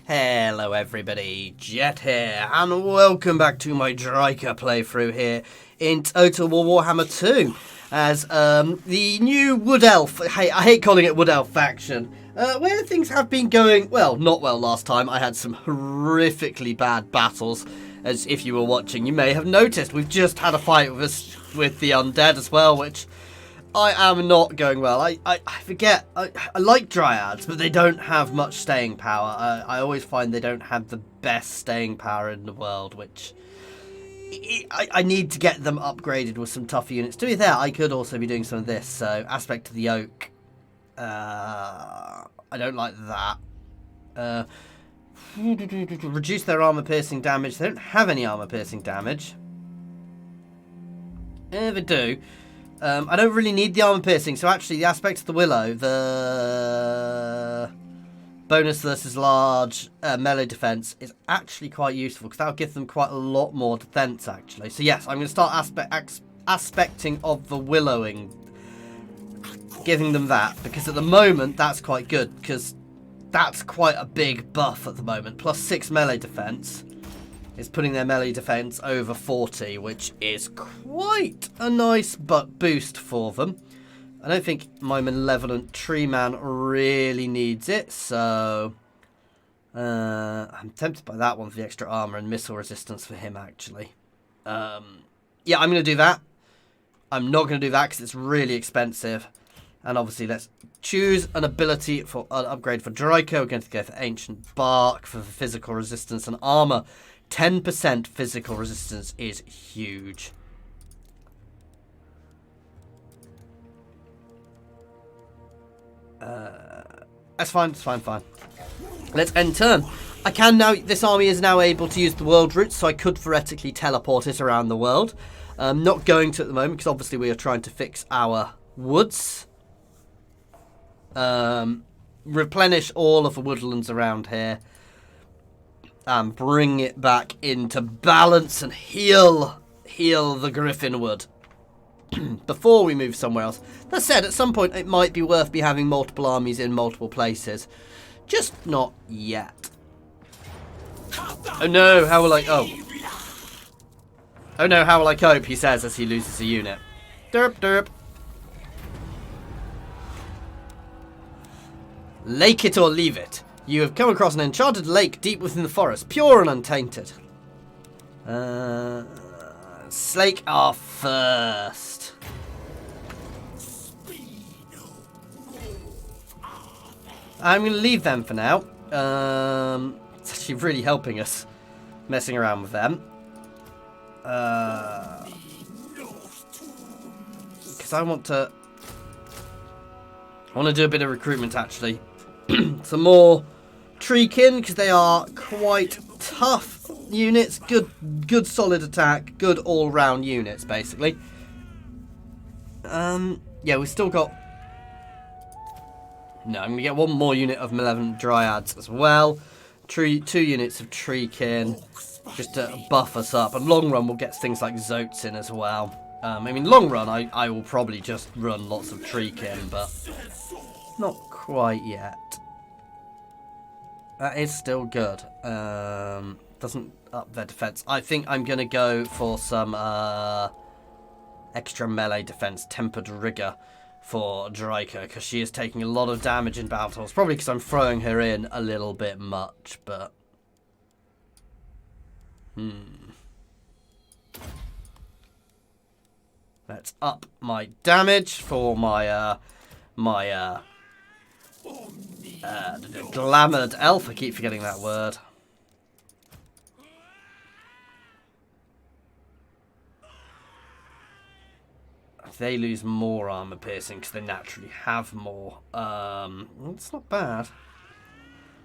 Hello everybody, Jet here, and welcome back to my Drycha playthrough here in Total War Warhammer 2 as the new Wood Elf, I hate calling it Wood Elf faction, where things have been going, well, not well last time. I had some horrifically bad battles, as if you were watching you may have noticed. We've just had a fight with the undead as well, which I am not going well. I forget, I like Dryads, but they don't have much staying power. I always find they don't have the best staying power in the world, which I need to get them upgraded with some tougher units. To be fair, I could also be doing some of this, so Aspect of the Oak. I don't like that. Reduce their armor-piercing damage. They don't have any armor-piercing damage. They do. I don't really need the armor piercing, so actually the Aspect of the Willow, the bonus versus large melee defense is actually quite useful because that'll give them quite a lot more defense actually. So yes, I'm going to start aspecting of the Willowing, giving them that, because at the moment that's quite good because that's quite a big buff at the moment. Plus 6 melee defense is putting their melee defense over 40, which is quite a nice boost for them. I don't think my Malevolent Tree Man really needs it, so I'm tempted by that one for the extra armor and missile resistance for him, actually. Yeah, I'm going to do that. I'm not going to do that because it's really expensive. And obviously, let's choose an ability for an upgrade for Drycha. We're going to go for Ancient Bark for physical resistance and armor. 10% physical resistance is huge. That's fine, it's fine. Let's end turn. I can now, this army is now able to use the world route, so I could theoretically teleport it around the world. Not going to at the moment, because obviously we are trying to fix our woods. Replenish all of the woodlands around here. And bring it back into balance and heal the Griffinwood before we move somewhere else. That said, at some point it might be worth me having multiple armies in multiple places. Just not yet. Oh no, how will I... Oh no, how will I cope, he says as he loses a unit. Derp, derp. Lake it or leave it. You have come across an enchanted lake deep within the forest, pure and untainted. Slake our first. I'm going to leave them for now. It's actually really helping us, messing around with them. Because I want to do a bit of recruitment, actually. Some more Treekin, because they are quite tough units. Good solid attack. Good all-round units, basically. Yeah, we've still got... No, I'm going to get one more unit of Malevolent Dryads as well. 2 units of Treekin, just to buff us up. And long run, we'll get things like Zotes in as well. I mean, long run, I will probably just run lots of Treekin, but not quite yet. That is still good. Doesn't up their defense. I think I'm going to go for some extra melee defense, Tempered Rigor for Drycha, because she is taking a lot of damage in battles. Probably because I'm throwing her in a little bit much, but... Let's up my damage for my Glamoured Elf. I keep forgetting that word. They lose more armor piercing because they naturally have more. It's not bad.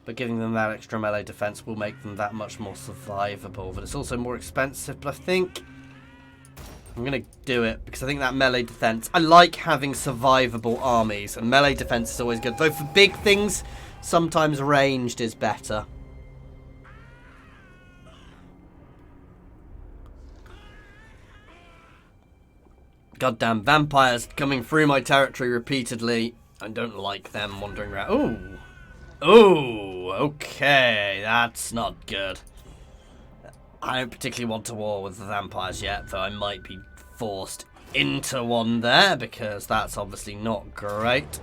But giving them that extra melee defense will make them that much more survivable. But it's also more expensive. But I think I'm going to do it because I think that melee defense... I like having survivable armies. And melee defense is always good. Though for big things, sometimes ranged is better. Goddamn vampires coming through my territory repeatedly. I don't like them wandering around. Ooh. Ooh. okay, that's not good. I don't particularly want to war with the vampires yet, though I might be forced into one there, because that's obviously not great.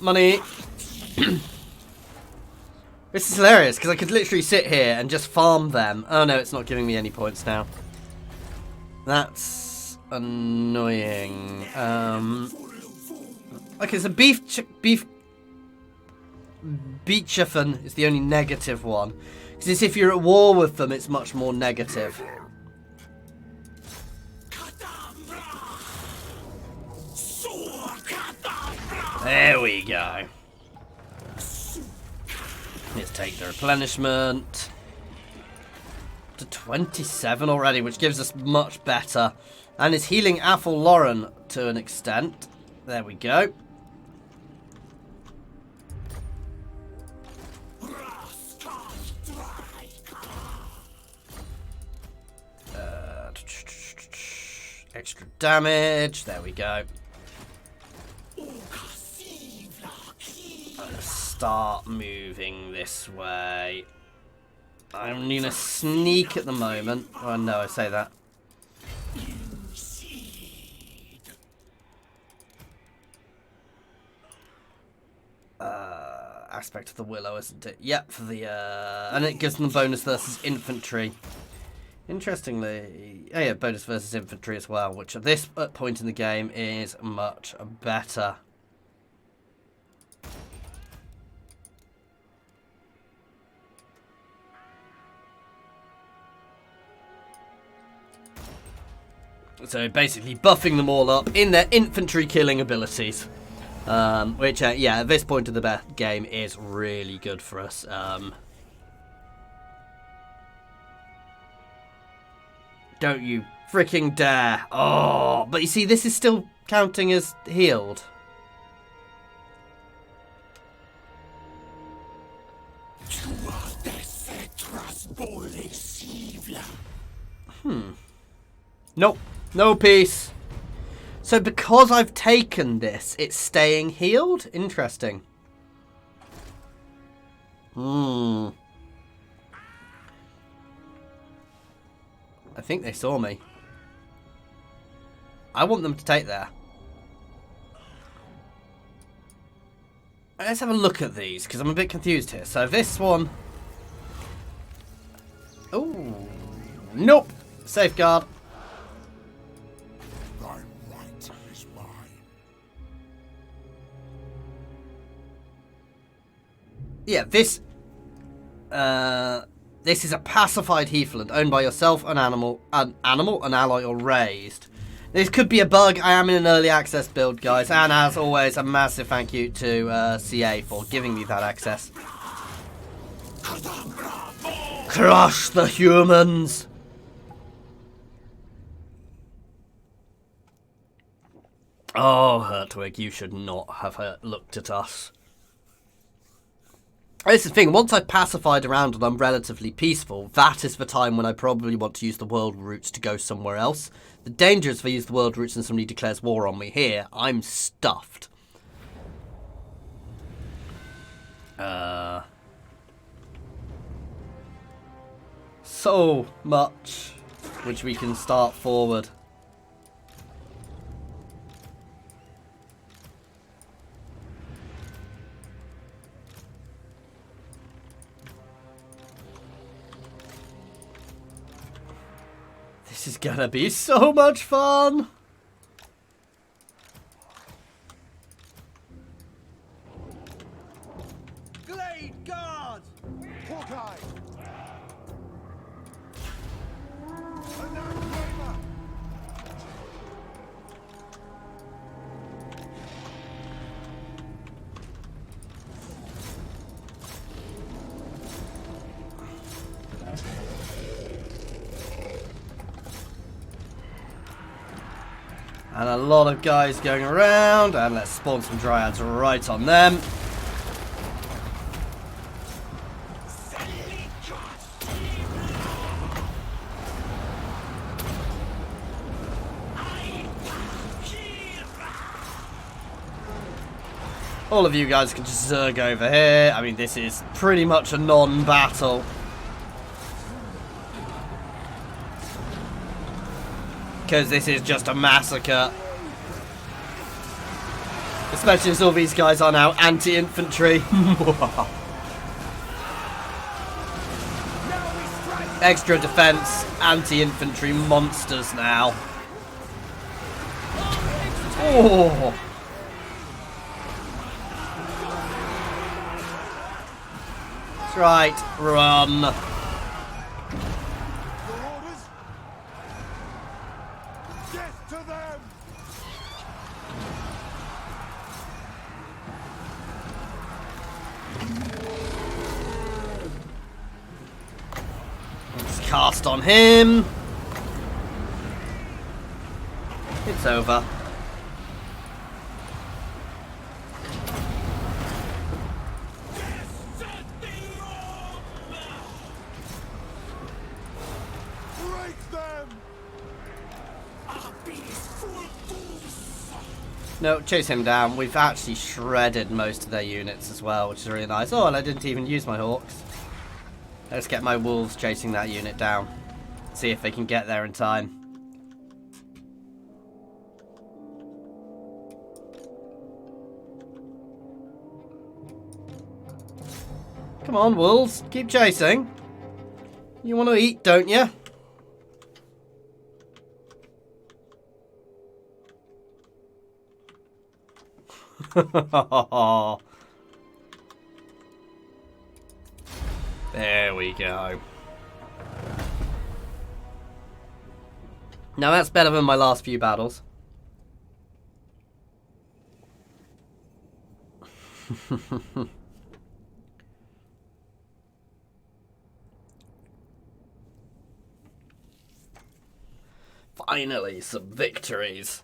Money. This is hilarious, because I could literally sit here and just farm them. Oh no, it's not giving me any points now. That's annoying. Okay, so Beechafen is the only negative one. Because if you're at war with them, it's much more negative. There we go. Let's take the replenishment. To 27 already, which gives us much better. And is healing Athel Lauren to an extent. There we go. Extra damage. There we go. Start moving this way. I'm gonna sneak at the moment. Oh no, I say that. Aspect of the Willow, isn't it? Yep, for the and it gives them bonus versus infantry. Interestingly, yeah, bonus versus infantry as well, which at this point in the game is much better. So basically buffing them all up in their infantry killing abilities. Which, yeah, at this point of the game is really good for us. Don't you freaking dare. Oh, but you see, this is still counting as healed. Nope. No peace. So because I've taken this, it's staying healed? Interesting. I think they saw me. I want them to take there. Let's have a look at these, because I'm a bit confused here. So this one... Oh, nope. Safeguard. Yeah, this is a pacified Heathland owned by yourself, an ally, or raised. This could be a bug. I am in an early access build, guys, and as always, a massive thank you to CA for giving me that access. Crush the humans! Oh, Hertwig, you should not have looked at us. This is the thing, once I've pacified around and I'm relatively peaceful, that is the time when I probably want to use the world routes to go somewhere else. The danger is if I use the world routes and somebody declares war on me here, I'm stuffed. So much which we can start forward. This is gonna be so much fun! Glade guard! Hawkeye! And a lot of guys going around, and let's spawn some dryads right on them. All of you guys can just zerg over here. I mean, this is pretty much a non-battle. Because this is just a massacre. Especially as all these guys are now anti-infantry. Extra defense, anti-infantry monsters now. Oh! That's right, run. Death to them! Let's cast on him. It's over. Break them! No, chase him down. We've actually shredded most of their units as well, which is really nice. Oh, and I didn't even use my hawks. Let's get my wolves chasing that unit down. See if they can get there in time. Come on, wolves. Keep chasing. You want to eat, don't you? There we go. Now that's better than my last few battles. Finally, some victories.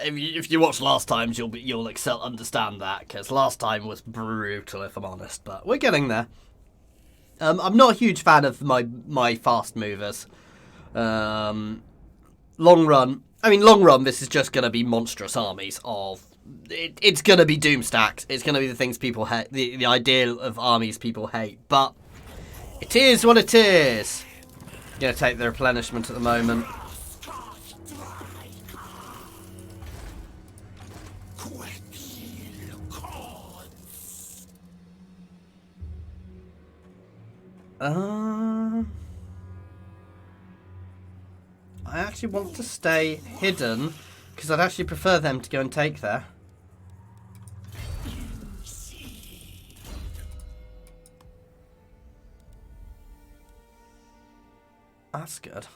If you watched last time's, you'll understand that, because last time was brutal, if I'm honest. But we're getting there. I'm not a huge fan of my fast movers. Long run. This is just going to be monstrous armies of. It's going to be doom stacks. It's going to be the things people hate. The ideal of armies people hate. But it is what it is. Going to take the replenishment at the moment. I actually want to stay hidden because I'd actually prefer them to go and take there. That's good.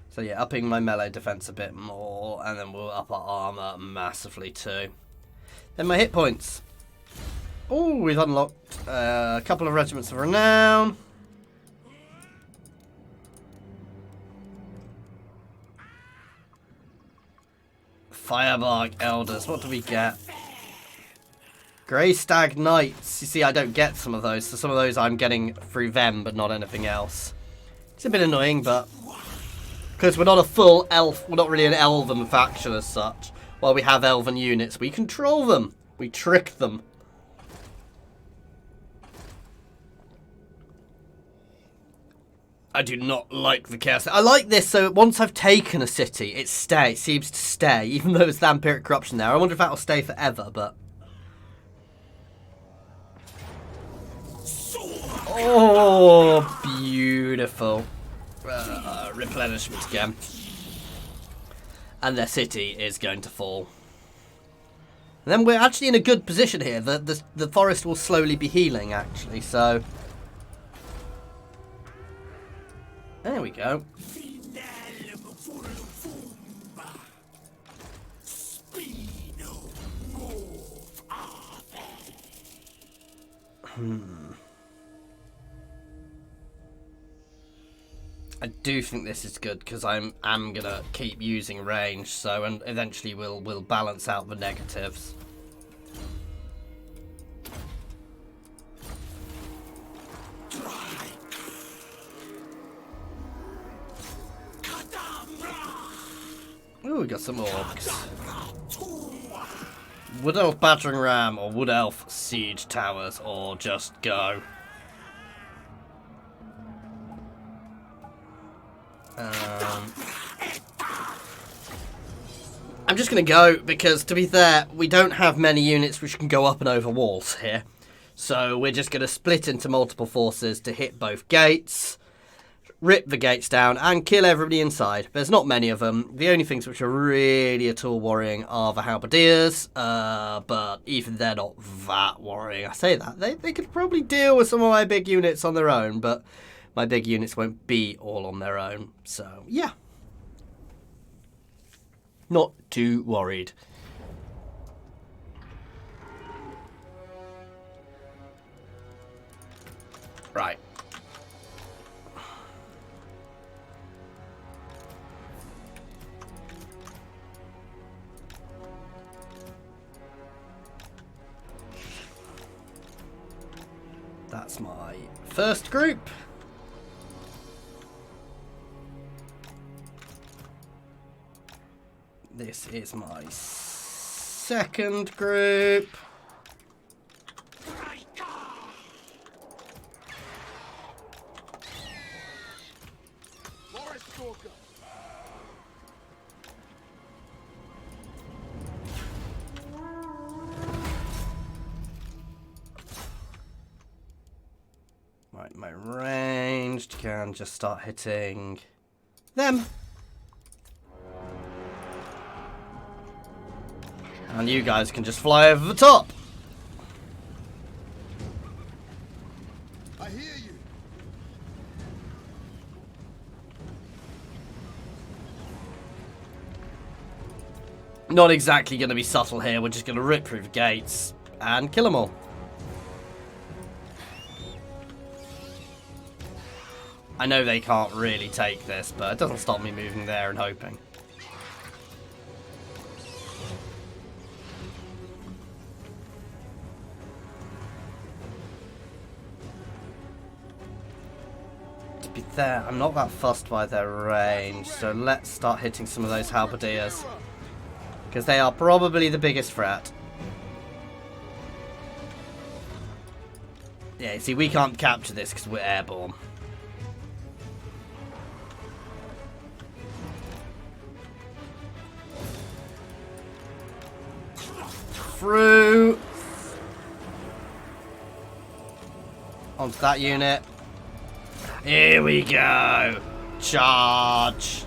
So yeah, upping my melee defense a bit more, and then we'll up our armor massively too. Then my hit points. Oh, we've unlocked a couple of regiments of renown. Firebark Elders, what do we get? Grey Stag Knights. You see, I don't get some of those, so some of those I'm getting through them, but not anything else. It's a bit annoying, but because we're not a full elf, we're not really an elven faction as such. While we have elven units, we control them. We trick them. I do not like the chaos. I like this, so once I've taken a city, it seems to stay, even though there's vampiric corruption there. I wonder if that will stay forever, but... Oh, beautiful. Replenishment again. And their city is going to fall. And then we're actually in a good position here. The forest will slowly be healing, actually, so... There we go. I do think this is good because I'm gonna keep using range, so and eventually we'll balance out the negatives. Ooh, we got some orcs. Wood Elf Battering Ram or Wood Elf Siege Towers, or just go? I'm just going to go because, to be fair, we don't have many units which can go up and over walls here. So we're just going to split into multiple forces to hit both gates, rip the gates down, and kill everybody inside. There's not many of them. The only things which are really at all worrying are the halberdiers, but even they're not that worrying. I say that. They could probably deal with some of my big units on their own, but my big units won't be all on their own. So, yeah. Not too worried. Right. That's my first group. This is my second group. Right, my ranged can just start hitting them. And you guys can just fly over the top. I hear you. Not exactly going to be subtle here. We're just going to rip through the gates and kill them all. I know they can't really take this, but it doesn't stop me moving there and hoping. To be fair, I'm not that fussed by their range, so let's start hitting some of those halberdiers, because they are probably the biggest threat. Yeah, see, we can't capture this because we're airborne. Through onto that unit. Here we go. Charge.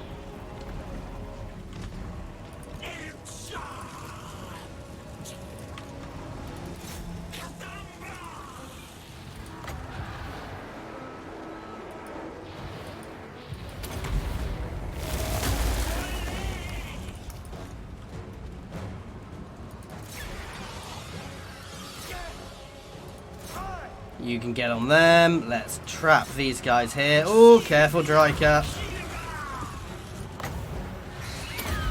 You can get on them. Let's trap these guys here. Oh, careful, Drycha.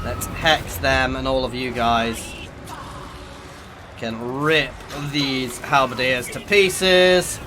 Let's hex them, and all of you guys can rip these halberdiers to pieces.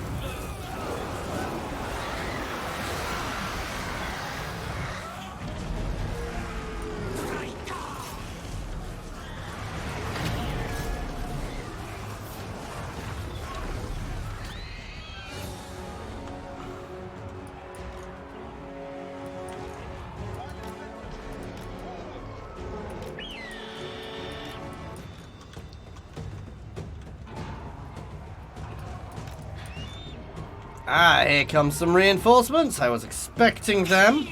Ah, here comes some reinforcements. I was expecting them.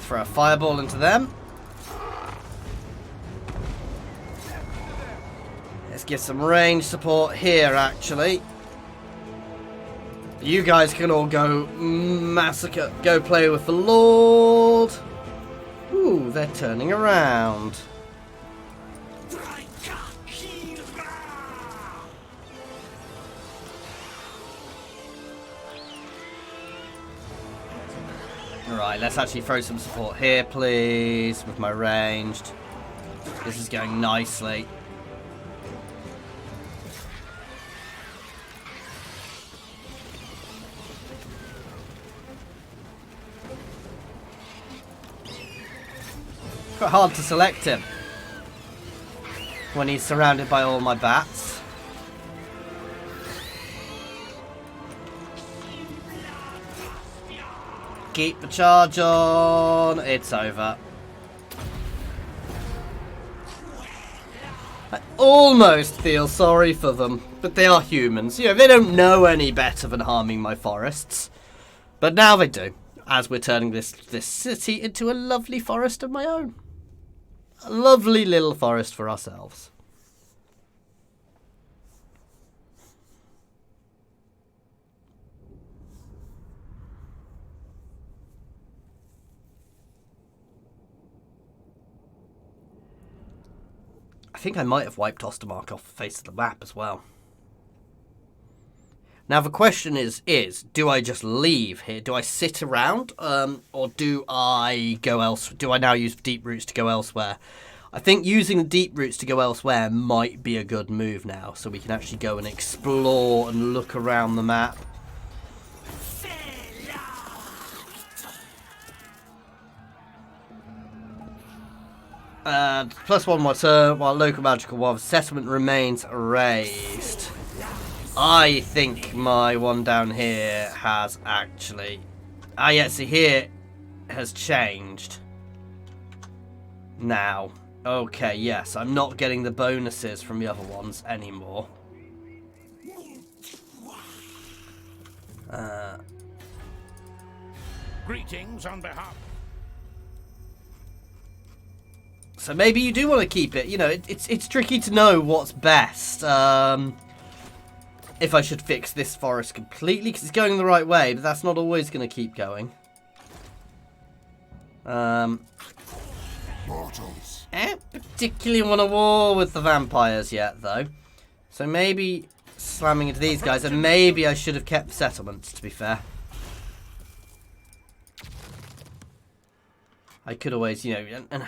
Throw a fireball into them. Let's get some range support here, actually. You guys can all go massacre. Go play with the Lord. Ooh, they're turning around. Right, let's actually throw some support here, please, with my ranged. This is going nicely. Quite hard to select him. when he's surrounded by all my bats. Keep the charge on. It's over. I almost feel sorry for them, but they are humans. You know, they don't know any better than harming my forests. But now they do, as we're turning this city into a lovely forest of my own. A lovely little forest for ourselves. I think I might have wiped Ostermark off the face of the map as well. Now the question is do I just leave here? Do I sit around, or do I go elsewhere? Do I now use deep roots to go elsewhere? I think using the deep roots to go elsewhere might be a good move now, so we can actually go and explore and look around the map. +1 more turn while local magical war settlement remains raised. I think my one down here has actually... Ah, yeah, see here has changed. Now. Okay, yes, I'm not getting the bonuses from the other ones anymore. Greetings on behalf. So maybe you do want to keep it. You know, it's tricky to know what's best. If I should fix this forest completely, because it's going the right way, but that's not always going to keep going. Mortals. I don't particularly want a war with the vampires yet, though. So maybe slamming into these guys, and maybe I should have kept settlements, to be fair. I could always, you know... and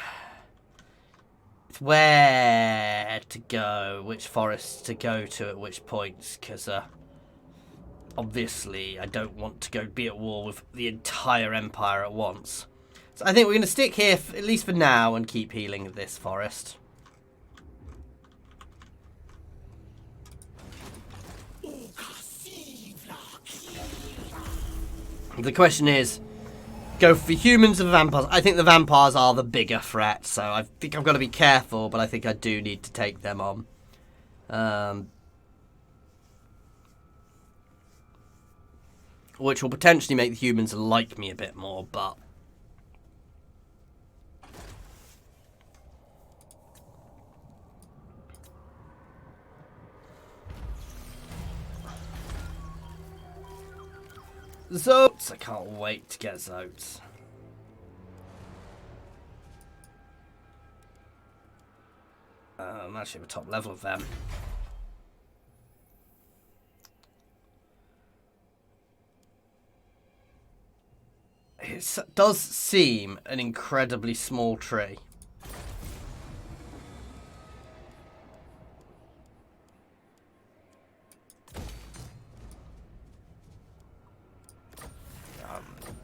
it's where to go, which forests to go to at which points, because obviously I don't want to go be at war with the entire empire at once. So I think we're going to stick here, at least for now, and keep healing this forest. The question is, go for humans or vampires? I think the vampires are the bigger threat, so I think I've got to be careful, but I think I do need to take them on. Which will potentially make the humans like me a bit more, but... Zotes! I can't wait to get Zotes. I'm actually at the top level of them. It does seem an incredibly small tree.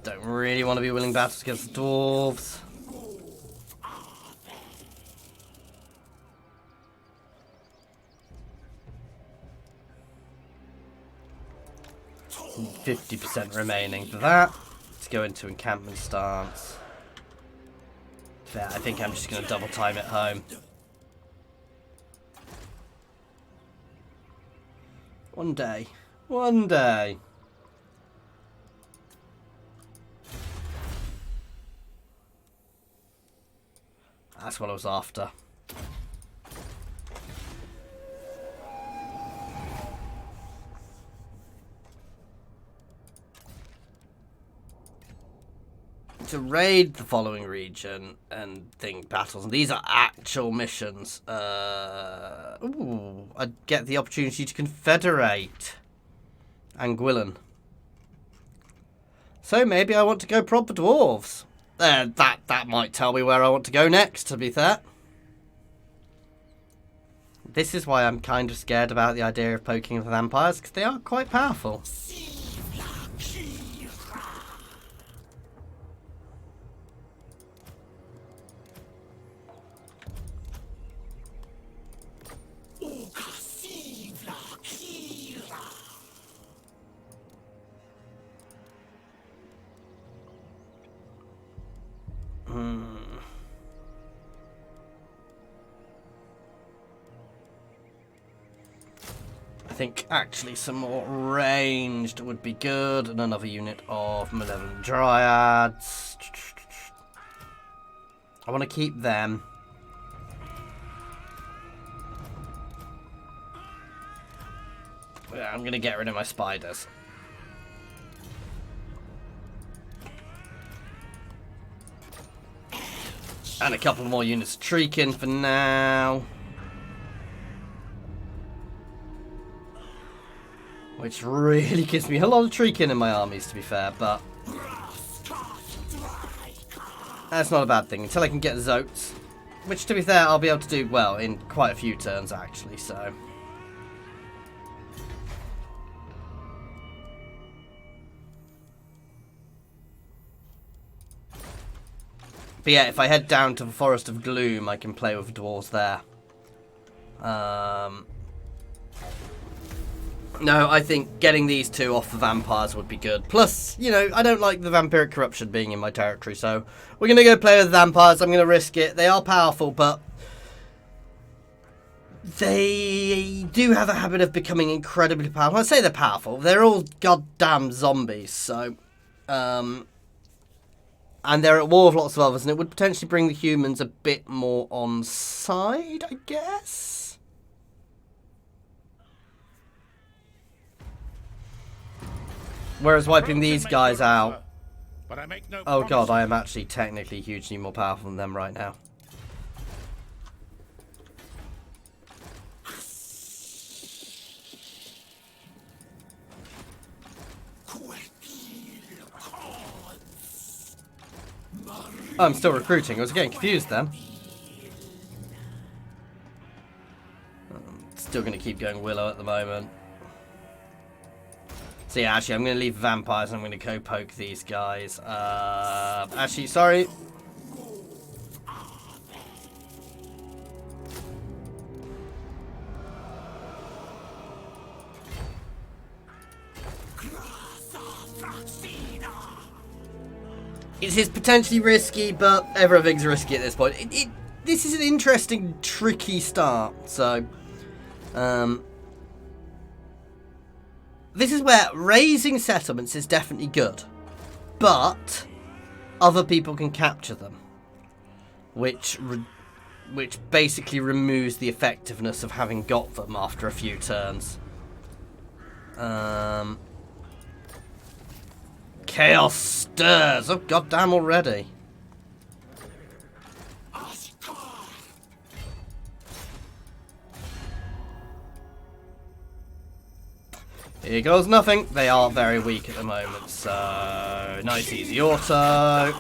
Don't really want to be winning battles against the dwarves. And 50% remaining for that. To go into encampment stance. Fair, I think I'm just going to double time it home. One day. One day. That's what I was after. To raid the following region and think battles, and these are actual missions. Ooh, I'd get the opportunity to confederate Anguillan. So maybe I want to go proper dwarves. That might tell me where I want to go next, to be fair. This is why I'm kind of scared about the idea of poking the vampires, because they are quite powerful. think actually some more ranged would be good. And another unit of Malevolent Dryads. I want to keep them. Yeah, I'm going to get rid of my spiders. And a couple more units of Treakin for now. Which really gives me a lot of Treakin in my armies, to be fair, but that's not a bad thing until I can get Zotes. Which, to be fair, I'll be able to do well in quite a few turns, actually, so. But yeah, if I head down to the Forest of Gloom, I can play with dwarves there. No, I think getting these two off the vampires would be good. Plus, you know, I don't like the vampiric corruption being in my territory, so we're going to go play with the vampires. I'm going to risk it. They are powerful, but they do have a habit of becoming incredibly powerful. I say they're powerful. They're all goddamn zombies, so... and they're at war with lots of others, and it would potentially bring the humans a bit more on side, I guess? Whereas wiping these guys out... Oh god, I am actually technically hugely more powerful than them right now. Oh, I'm still recruiting. I was getting confused then. Still going to keep going Willow at the moment. So yeah, actually, I'm going to leave vampires and I'm going to go poke these guys. Actually, sorry. It is potentially risky, but everything's risky at this point. This is an interesting, tricky start. So, this is where raising settlements is definitely good, but other people can capture them, which basically removes the effectiveness of having got them after a few turns. Chaos stirs. Oh, goddamn already. Here goes nothing. They are very weak at the moment, so nice easy auto.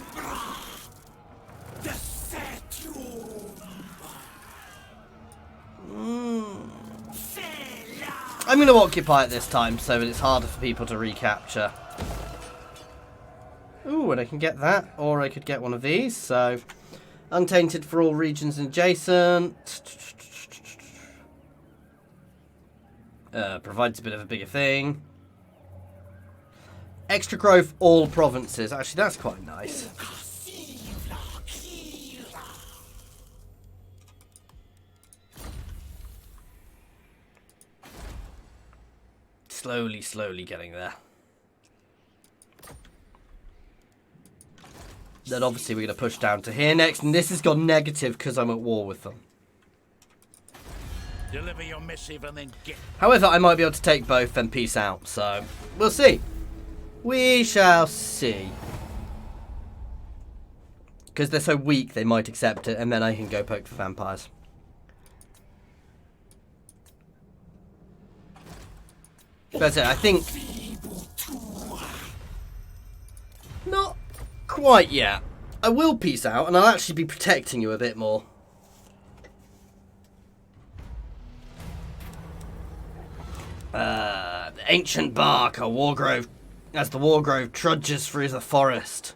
I'm going to occupy it this time so that it's harder for people to recapture. Ooh, and I can get that, or I could get one of these, so untainted for all regions adjacent. Provides a bit of a bigger thing. Extra growth, all provinces. Actually, that's quite nice. Slowly getting there. Then obviously we're going to push down to here next, and this has gone negative because I'm at war with them. Deliver your missive and then get... However, I might be able to take both and peace out, so we'll see. We shall see. Because they're so weak, they might accept it, and then I can go poke for vampires. That's it, I think... Not quite yet. I will peace out, and I'll actually be protecting you a bit more. The ancient bark, a wargrove, as the wargrove trudges through the forest.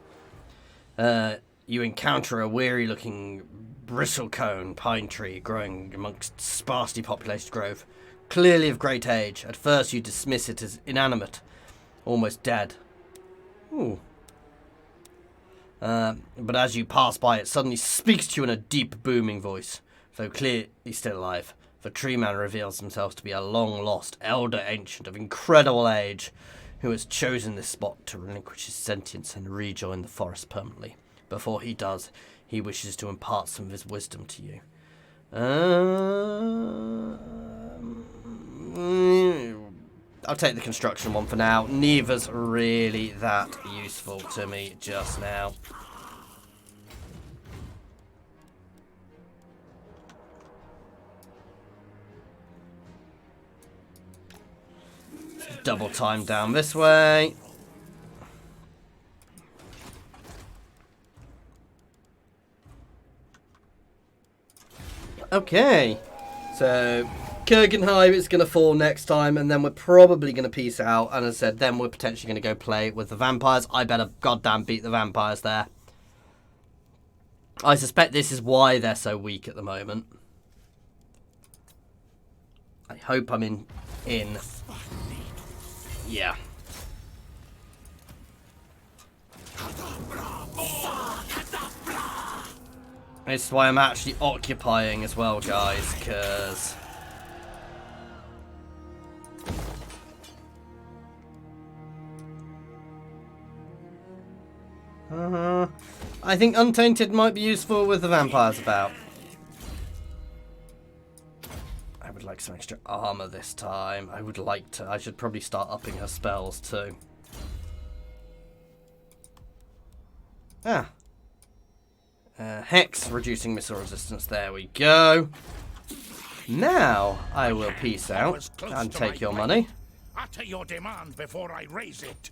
You encounter a weary-looking bristlecone pine tree growing amongst sparsely populated grove, clearly of great age. At first you dismiss it as inanimate, almost dead. Ooh. But as you pass by, it suddenly speaks to you in a deep, booming voice, though clearly still alive. The tree man reveals himself to be a long-lost elder ancient of incredible age who has chosen this spot to relinquish his sentience and rejoin the forest permanently. Before he does, he wishes to impart some of his wisdom to you. I'll take the construction one for now. Neither's really that useful to me just now. Double time down this way. Okay, so Kurgenheim is going to fall next time, and then we're probably going to peace out. And as I said, then we're potentially going to go play with the vampires. I better goddamn beat the vampires there. I suspect this is why they're so weak at the moment. I hope I'm in. Yeah. This is why I'm actually occupying as well, guys, because I think Untainted might be useful with the vampires about. I would like some extra armor this time. I would like to. I should probably start upping her spells too. Hex, reducing missile resistance. There we go. Now I will peace out and take your money. Utter your demand before I raise it.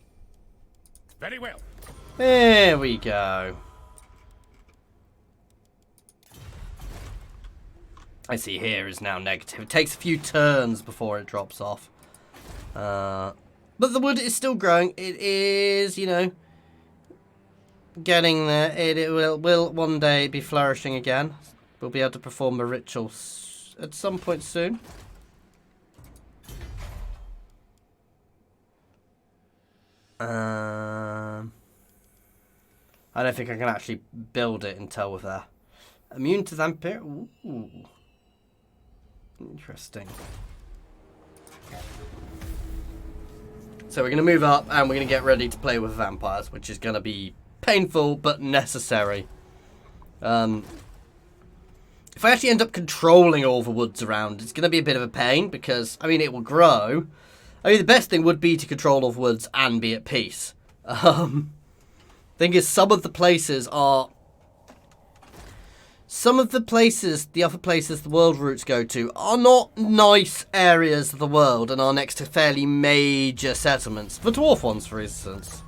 Very well. There we go. I see here is now negative. It takes a few turns before it drops off. But the wood is still growing. It is, you know, getting there. It will one day be flourishing again. We'll be able to perform a ritual at some point soon. I don't think I can actually build it until with her. Immune to vampire. Ooh. Interesting. So we're going to move up and we're going to get ready to play with vampires, which is going to be painful but necessary. If I actually end up controlling all the woods around, it's going to be a bit of a pain because, I mean, it will grow. I mean, the best thing would be to control all the woods and be at peace. Thing is, some of the places are... Some of the places, the other places the world routes go to, are not nice areas of the world and are next to fairly major settlements. The dwarf ones, for instance.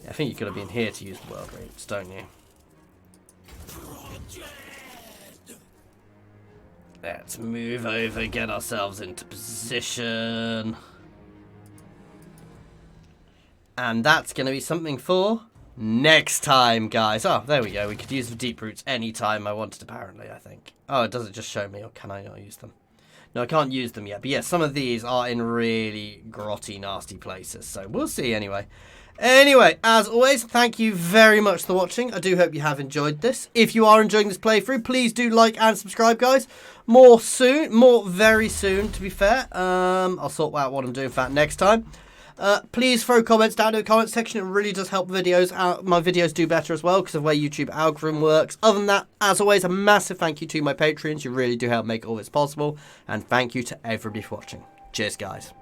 I think you've got to be in here to use the world routes, don't you? Let's move over, get ourselves into position. And that's going to be something for next time, guys. Oh, there we go. We could use the deep roots anytime I wanted, apparently, I think. Oh, it doesn't just show me, or can I not use them? No, I can't use them yet. But yeah, some of these are in really grotty, nasty places. So we'll see anyway. Anyway, as always, thank you very much for watching. I do hope you have enjoyed this. If you are enjoying this playthrough, please do like and subscribe, guys. More very soon, to be fair. I'll sort out what I'm doing for that next time. Please throw comments down in the comments section. It really does help videos out. My videos do better as well because of the way YouTube algorithm works. Other than that, as always, a massive thank you to my Patreons. You really do help make all this possible. And thank you to everybody for watching. Cheers, guys.